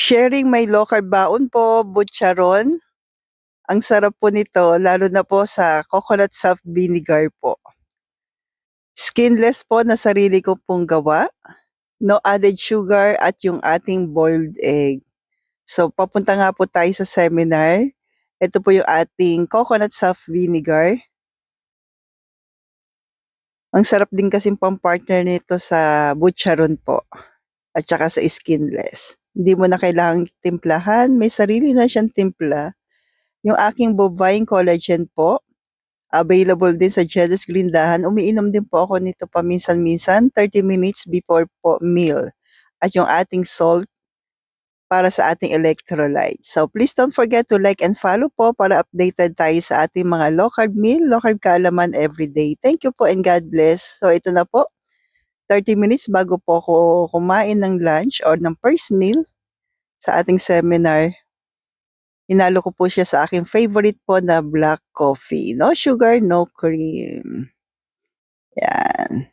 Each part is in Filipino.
Sharing my local baon po, butcheron. Ang sarap po nito lalo na po sa coconut soft vinegar po. Skinless po na sarili ko pong gawa, no added sugar at yung ating boiled egg. So papunta nga po tayo sa seminar. Ito po yung ating coconut soft vinegar. Ang sarap din kasing pang-partner nito sa butcheron po at saka sa skinless. Hindi mo na kailangang timplahan, may sarili na siyang timpla. Yung aking bovine collagen po, available din sa Jealous Glindahan. Umiinom din po ako nito paminsan-minsan, 30 minutes before po meal. At yung ating salt para sa ating electrolytes. So please don't forget to like and follow po para updated tayo sa ating mga low carb meal, low carb kaalaman everyday. Thank you po and God bless. So ito na po, 30 minutes bago po ako kumain ng lunch or ng first meal sa ating seminar. Hinalo ko po siya sa aking favorite po na black coffee. No sugar, no cream. Yan.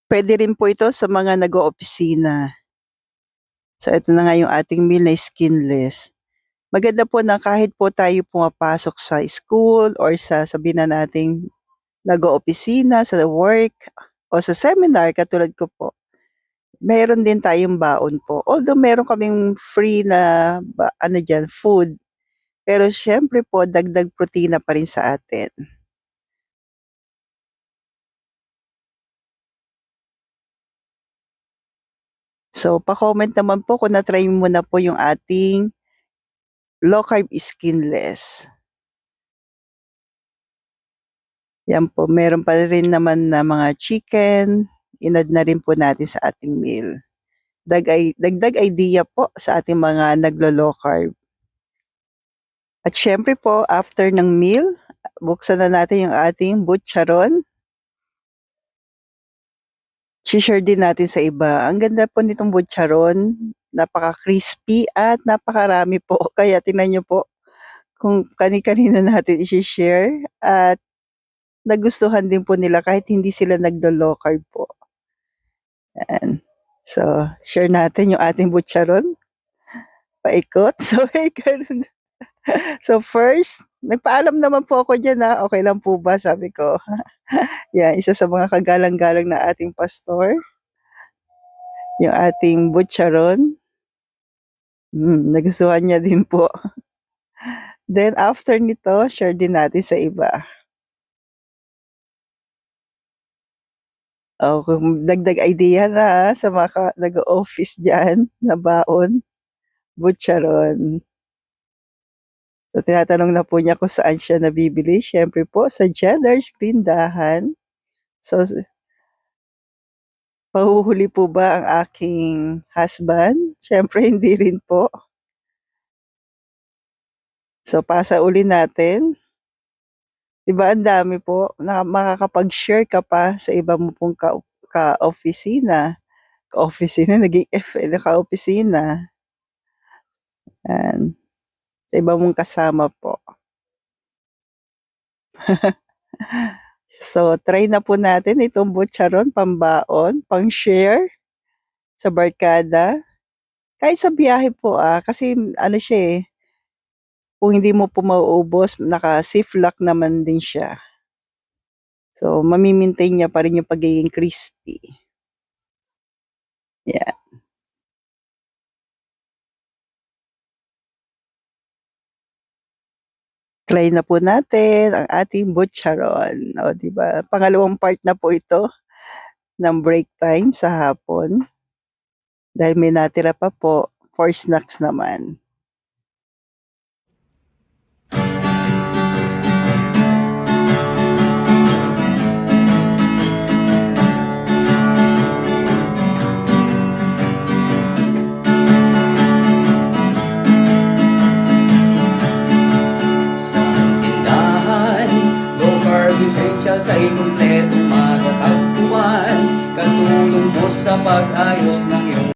Pwede rin po ito sa mga nag-oopisina. So ito na nga yung ating meal na skinless. Maganda po na kahit po tayo pumapasok sa school or sa sabihin na nating nag-oopisina, sa work, o sa seminar katulad ko po. Meron din tayong baon po. Although meron kaming free na food. Pero syempre po, dagdag protina pa rin sa atin. So, pa-comment naman po kung na-try mo na po yung ating low carb skinless. Yan po, meron pa rin naman na mga chicken, inad na rin po natin sa ating meal. Dagdag idea po sa ating mga naglo-low carb. At syempre po, after ng meal, buksan na natin yung ating butcheron. Share din natin sa iba. Ang ganda po nitong butcheron, napaka-crispy at napakarami po. Kaya tingnan nyo po kung kani-kanina natin i-share at nagustuhan din po nila kahit hindi sila naglo-low carb po. Yan. So, share natin yung ating butcheron. Paikot. So, ganun. So, first, nagpaalam naman po ako dyan na okay lang po ba, sabi ko. Yan, isa sa mga kagalang-galang na ating pastor. Yung ating butcheron. Nagustuhan niya din po. Then, after nito, share din natin sa iba. Kung dagdag idea na sa mga nag-office dyan na baon, butcheron. So, tinatanong na po niya kung saan siya nabibili. Siyempre po, sa Jealous Glindahan. So, pahuhuli po ba ang aking husband? Siyempre, hindi rin po. So, pasa uli natin. Diba, ang dami po. Makakapag-share ka pa sa iba mo pong ka-opisina. Ka-opisina, naging F, ka-opisina. Yan. Sa iba mong kasama po. So, try na po natin itong butcheron, pambaon, pang-share sa barkada. Kahit sa biyahe po kasi ano siya kung hindi mo po mauubos, naka-ziplock naman din siya. So, mamimaintain niya pa rin yung pagiging crispy. Yeah. Try na po natin ang ating butcheron. O, diba? Pangalawang part na po ito ng break time sa hapon. Dahil may natira pa po for snacks naman. Essentials ay kumpletong matatagpuan. Katulong mo sa pag-ayos